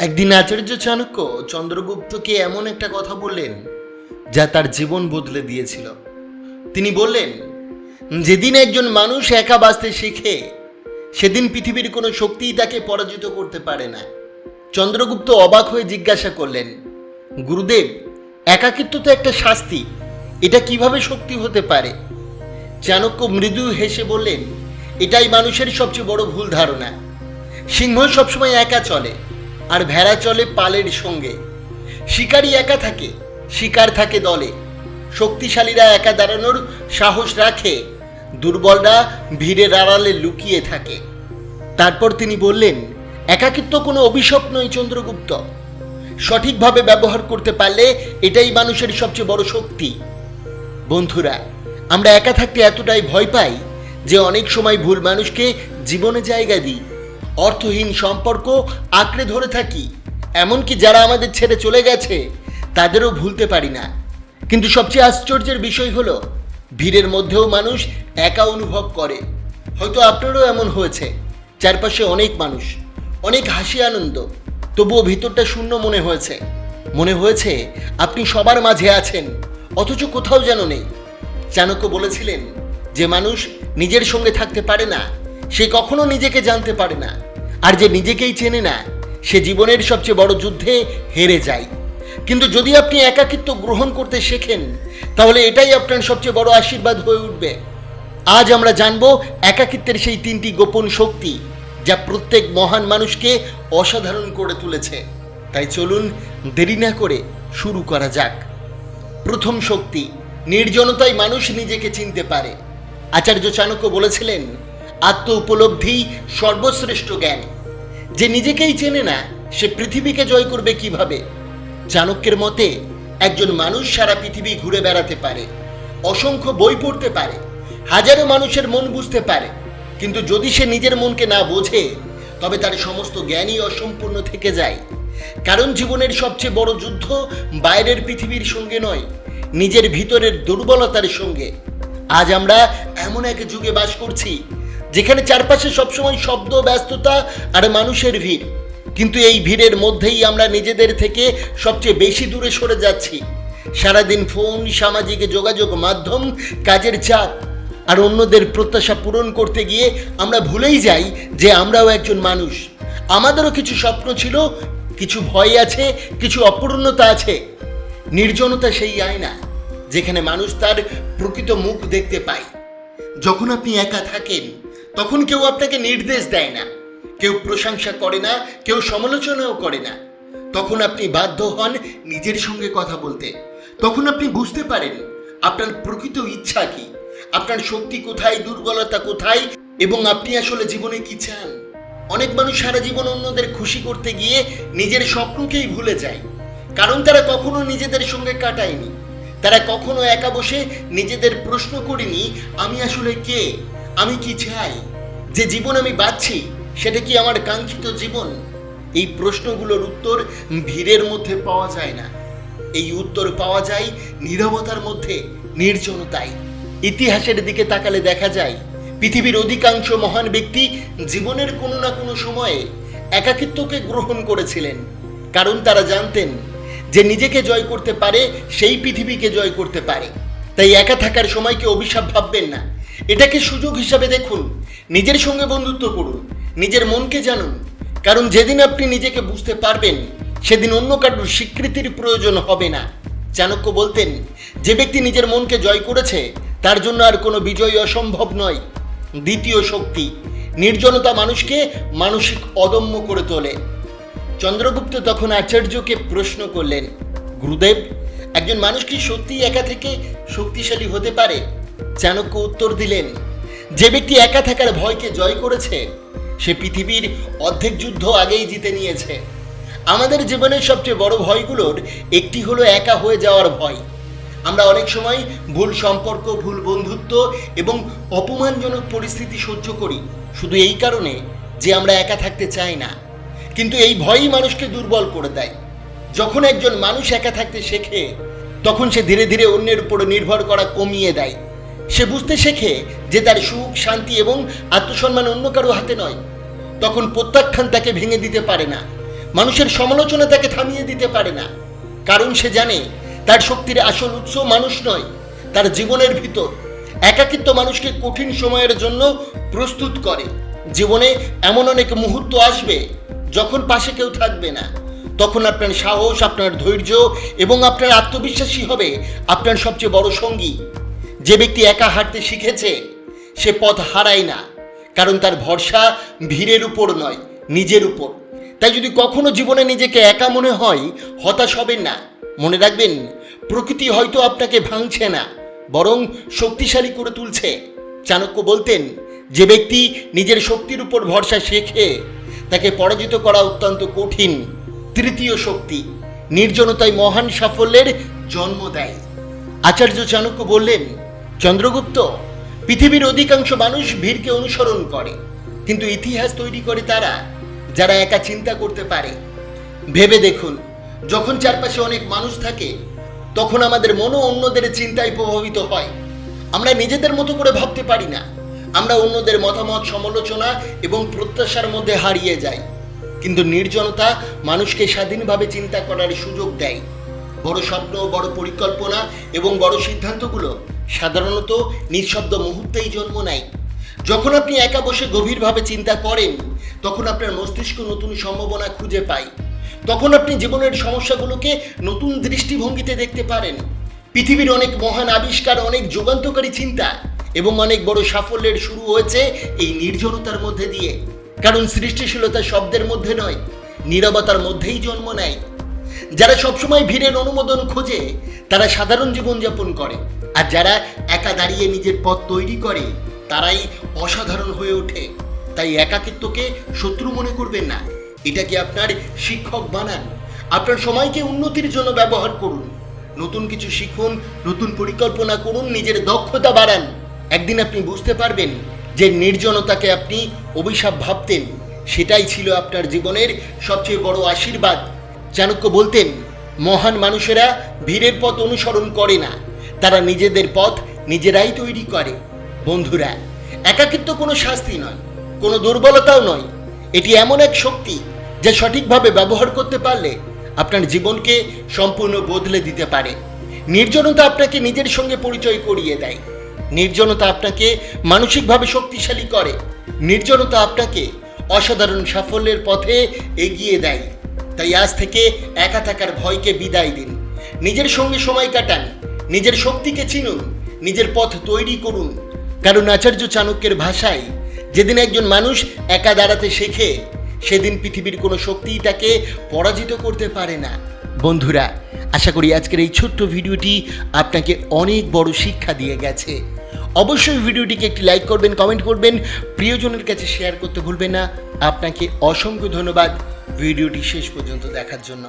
একদিন আচার্য চাণক্য চন্দ্রগুপ্তকে এমন একটা কথা বললেন যা তার জীবন বদলে দিয়েছিল। তিনি বললেন, যেদিন একজন মানুষ একা বাঁচতে শেখে সেদিন পৃথিবীর কোনো শক্তিই তাকে পরাজিত করতে পারে না। চন্দ্রগুপ্ত অবাক হয়ে জিজ্ঞাসা করলেন, গুরুদেব, একাকিত্ব তো একটা শাস্তি, এটা কিভাবে শক্তি হতে পারে? চাণক্য মৃদু হেসে বললেন, এটাই মানুষের সবচেয়ে বড় ভুল ধারণা। সিংহ সবসময় একা চলে, আর ভেড়া চলে পালের সঙ্গে। শিকারী একা থাকে, শিকার থাকে দলে। শক্তিশালীরা একা দাঁড়ানোর সাহস রাখে, দুর্বলরা ভিড়ের আড়ালে লুকিয়ে থাকে। তারপর তিনি বললেন, একাকিত্ব কোনো অভিশাপ নয় চন্দ্রগুপ্ত, সঠিকভাবে ব্যবহার করতে পারলে এটাই মানুষের সবচেয়ে বড় শক্তি। বন্ধুরা, আমরা একা থাকতে এতটাই ভয় পাই যে অনেক সময় ভুল মানুষকে জীবনে জায়গা দিই, অর্থহীন সম্পর্ক আঁকড়ে ধরে থাকি, এমনকি যারা আমাদের ছেড়ে চলে গেছে তাদেরও ভুলতে পারি না। কিন্তু সবচেয়ে আশ্চর্যের বিষয় হলো, ভিড়ের মধ্যেও মানুষ একা অনুভব করে। হয়তো আপনারও এমন হয়েছে, চারপাশে অনেক মানুষ, অনেক হাসি আনন্দ, তবুও ভিতরটা শূন্য মনে হয়েছে আপনি সবার মাঝে আছেন, অথচ কোথাও যেন নেই। চাণক্য বলেছিলেন, যে মানুষ নিজের সঙ্গে থাকতে পারে না সে কখনো নিজেকে জানতে পারে না, আর যে নিজেকেই চেনে না সে জীবনের সবচেয়ে বড় যুদ্ধে হেরে যায়। কিন্তু যদি আপনি একাকিত্ব গ্রহণ করতে শেখেন, তাহলে এটাই আপনার সবচেয়ে বড় আশীর্বাদ হয়ে উঠবে। আজ আমরা জানব একাকিত্বের সেই তিনটি গোপন শক্তি যা প্রত্যেক মহান মানুষকে অসাধারণ করে তুলেছে। তাই চলুন দেরি না করে শুরু করা যাক। প্রথম শক্তি, নির্জনতায় মানুষ নিজেকে চিনতে পারে। আচার্য চাণক্য বলেছিলেন, আত্ম উপলব্ধি সর্বশ্রেষ্ঠ জ্ঞান। যে নিজেকেই চেনে না সে পৃথিবীকে জয় করবে কিভাবে? চাণক্যের মতে, একজন মানুষ সারা পৃথিবী ঘুরে বেড়াতে পারে, অসংখ্য বই পড়তে পারে, হাজারো মানুষের মন বুঝতে পারে, কিন্তু যদি সে নিজের মনকে না বোঝে তবে তার সমস্ত জ্ঞানই অসম্পূর্ণ থেকে যায়। কারণ জীবনের সবচেয়ে বড় যুদ্ধ বাইরের পৃথিবীর সঙ্গে নয়, নিজের ভিতরের দুর্বলতার সঙ্গে। আজ আমরা এমন এক যুগে বাস করছি যেখানে চারপাশে সবসময় শব্দ, ব্যস্ততা আর মানুষের ভিড়, কিন্তু এই ভিড়ের মধ্যেই আমরা নিজেদের থেকে সবচেয়ে বেশি দূরে সরে যাচ্ছি। সারাদিন ফোন, সামাজিক যোগাযোগ মাধ্যম, কাজের চাপ আর অন্যদের প্রত্যাশা পূরণ করতে গিয়ে আমরা ভুলেই যাই যে আমরাও একজন মানুষ। আমাদেরও কিছু স্বপ্ন ছিল, কিছু ভয় আছে, কিছু অপূর্ণতা আছে। নির্জনতা সেই আয়না যেখানে মানুষ তার প্রকৃত মুখ দেখতে পায়। যখন আপনি একা থাকেন তখন কেউ আপনাকে নির্দেশ দেয় না, কেউ প্রশংসা করে না, কেউ সমালোচনাও করে না। তখন আপনি বাধ্য হন নিজের সঙ্গে কথা বলতে। তখন আপনি বুঝতে পারেন আপনার প্রকৃত ইচ্ছা কি, আপনার শক্তি কোথায়, দুর্বলতা কোথায়, এবং আপনি আসলে জীবনে কি চান। অনেক মানুষ সারা জীবন অন্যদের খুশি করতে গিয়ে নিজের স্বপ্নকেই ভুলে যায়, কারণ তারা কখনো নিজেদের সঙ্গে কাটায়নি। তারা কখনো একা বসে নিজেদের প্রশ্ন করেনি, আমি আসলে কে, আমি কি চাই, যে জীবন আমি বাঁচছি সেটা কি আমার কাঙ্ক্ষিত জীবন? এই প্রশ্নগুলোর উত্তর ভিড়ের মধ্যে পাওয়া যায় না, এই উত্তর পাওয়া যায় নীরবতার মধ্যে, নির্জনতায়। ইতিহাসের দিকে তাকালে দেখা যায় পৃথিবীর অধিকাংশ মহান ব্যক্তি জীবনের কোনো না কোনো সময়ে একাকিত্বকে গ্রহণ করেছিলেন, কারণ তারা জানতেন যে নিজেকে জয় করতে পারে সেই পৃথিবীকে জয় করতে পারে। তাই একা থাকার সময়কে অভিশাপ ভাববেন না, এটাকে সুযোগ হিসাবে দেখুন। নিজের সঙ্গে বন্ধুত্ব করুন, নিজের মনকে জানুন, কারণ যেদিন আপনি নিজেকে বুঝতে পারবেন সেদিন অন্য কারোর স্বীকৃতির প্রয়োজন হবে না। চাণক্য বলতেন, যে ব্যক্তি নিজের মনকে জয় করেছে তার জন্য আর কোনো বিজয় অসম্ভব নয়। দ্বিতীয় শক্তি, নির্জনতা মানুষকে মানসিক অদম্য করে তোলে। চন্দ্রগুপ্ত তখন আচার্যকে প্রশ্ন করলেন, গুরুদেব, একজন মানুষ কি সত্যিই একা থেকে শক্তিশালী হতে পারে? চাণক্য উত্তর দিলেন, যে ব্যক্তি একা থাকার ভয়কে জয় করেছে সে পৃথিবীর অর্ধেক যুদ্ধ আগেই জিতে নিয়েছে। আমাদের জীবনের সবচেয়ে বড় ভয়গুলোর একটি হলো একা হয়ে যাওয়ার ভয়। আমরা অনেক সময় ভুল সম্পর্ক, ভুল বন্ধুত্ব এবং অপমানজনক পরিস্থিতি সহ্য করি শুধু এই কারণে যে আমরা একা থাকতে চাই না। কিন্তু এই ভয়ই মানুষকে দুর্বল করে দেয়। যখন একজন মানুষ একা থাকতে শেখে তখন সে ধীরে ধীরে অন্যের উপর নির্ভর করা কমিয়ে দেয়। সে বুঝতে শেখে যে তার সুখ, শান্তি এবং আত্মসম্মান অন্য কারো হাতে নয়। তখন প্রত্যাখ্যান তাকে ভেঙে দিতে পারে না, মানুষের সমালোচনা তাকে থামিয়ে দিতে পারে না, কারণ সে জানে তার শক্তির আসল উৎস মানুষ নয়, তার জীবনের ভিতর। একাকিত্ব মানুষকে কঠিন সময়ের জন্য প্রস্তুত করে। জীবনে এমন অনেক মুহূর্ত আসবে যখন পাশে কেউ থাকবে না, তখন আপনার সাহস, আপনার ধৈর্য এবং আপনার আত্মবিশ্বাসী হবে আপনার সবচেয়ে বড় সঙ্গী। যে ব্যক্তি একা হাঁটতে শিখেছে সে পথ হারায় না, কারণ তার ভরসা ভিড়ের উপর নয়, নিজের উপর। তাই যদি কখনো জীবনে নিজেকে একা মনে হয়, হতাশ হবেন না। মনে রাখবেন, প্রকৃতি হয়তো আপনাকে ভাঙছে না, বরং শক্তিশালী করে তুলছে। চাণক্য বলতেন, যে ব্যক্তি নিজের শক্তির উপর ভরসা শেখে তাকে পরাজিত করা অত্যন্ত কঠিন। তৃতীয় শক্তি, নির্জনতায় মহান সাফল্যের জন্ম দেয়। আচার্য চাণক্য বললেন, চন্দ্রগুপ্ত, পৃথিবীর অধিকাংশ মানুষ ভিড়কে অনুসরণ করে, কিন্তু ইতিহাস তৈরি করে তারা যারা একা চিন্তা করতে পারে। ভেবে দেখুন, যখন চারপাশে অনেক মানুষ থাকে তখন আমাদের মনও অন্যদের চিন্তায় প্রভাবিত হয়। আমরা নিজেদের মতো করে ভাবতে পারি না, আমরা অন্যদের মতামত, সমালোচনা এবং প্রত্যাশার মধ্যে হারিয়ে যাই। কিন্তু নির্জনতা মানুষকে স্বাধীনভাবে চিন্তা করার সুযোগ দেয়। বড় স্বপ্ন, বড় পরিকল্পনা এবং বড় সিদ্ধান্তগুলো সাধারণত নিঃশব্দ মুহূর্তেই জন্ম নেয়। যখন আপনি একা বসে গভীরভাবে চিন্তা করেন, তখন আপনার মস্তিষ্ক নতুন সম্ভাবনা খুঁজে পায়। তখন আপনি জীবনের সমস্যাগুলোকে নতুন দৃষ্টিভঙ্গিতে দেখতে পারেন। পৃথিবীর অনেক মহান আবিষ্কার, অনেক যুগান্তকারী চিন্তা এবং অনেক বড় সাফল্যের শুরু হয়েছে এই নির্জনতার মধ্যে দিয়ে। কারণ সৃষ্টিশীলতা শব্দের মধ্যে নয়, নীরবতার মধ্যেই জন্ম নেয়। যারা সবসময় ভিড়ের অনুমোদন খোঁজে তারা সাধারণ জীবনযাপন করে, আর যারা একা দাঁড়িয়ে নিজের পথ তৈরি করে তারাই অসাধারণ হয়ে ওঠে। তাই একাকিত্বকে শত্রু মনে করবেন না, এটাকে আপনার শিক্ষক বানান। আপনার সময়কে উন্নতির জন্য ব্যবহার করুন, নতুন কিছু শিখুন, নতুন পরিকল্পনা করুন, নিজের দক্ষতা বাড়ান। একদিন আপনি বুঝতে পারবেন যে নির্জনতাকে আপনি অভিশাপ ভাবতেন, সেটাই ছিল আপনার জীবনের সবচেয়ে বড় আশীর্বাদ। চাণক্য বলতেন, মহান মানুষেরা ভিড়ের পথ অনুসরণ করে না, তারা নিজেদের পথ নিজেরাই তৈরি করে। বন্ধুরা, একাকিত্ব কোনো শাস্তি নয়, কোনো দুর্বলতাও নয়, এটি এমন এক শক্তি যা সঠিকভাবে ব্যবহার করতে পারলে আপনার জীবনকে সম্পূর্ণ বদলে দিতে পারে। নির্জনতা আপনাকে নিজের সঙ্গে পরিচয় করিয়ে দেয়। নির্জনতা আপনাকে মানসিকভাবে শক্তিশালী করে। নির্জনতা আপনাকে অসাধারণ সাফল্যের পথে এগিয়ে দেয়। তাই আজ থেকে একা থাকার ভয়কে বিদায় দিন, নিজের সঙ্গে সময় কাটান, নিজের শক্তিকে চিনুন, নিজের পথ তৈরি করুন। কারণ আচার্য চাণক্যের ভাষায়, যেদিন একজন মানুষ একা দাঁড়াতে শেখে সেদিন পৃথিবীর কোনো শক্তিই তাকে পরাজিত করতে পারে না। বন্ধুরা, আশা করি আজকের এই ছোট্ট ভিডিওটি আপনাকে অনেক বড় শিক্ষা দিয়ে গেছে। অবশ্যই ভিডিওটিকে একটি লাইক করবেন, কমেন্ট করবেন, প্রিয়জনের কাছে শেয়ার করতে ভুলবেন না। আপনাকে অসংখ্য ধন্যবাদ ভিডিওটি শেষ পর্যন্ত দেখার জন্য।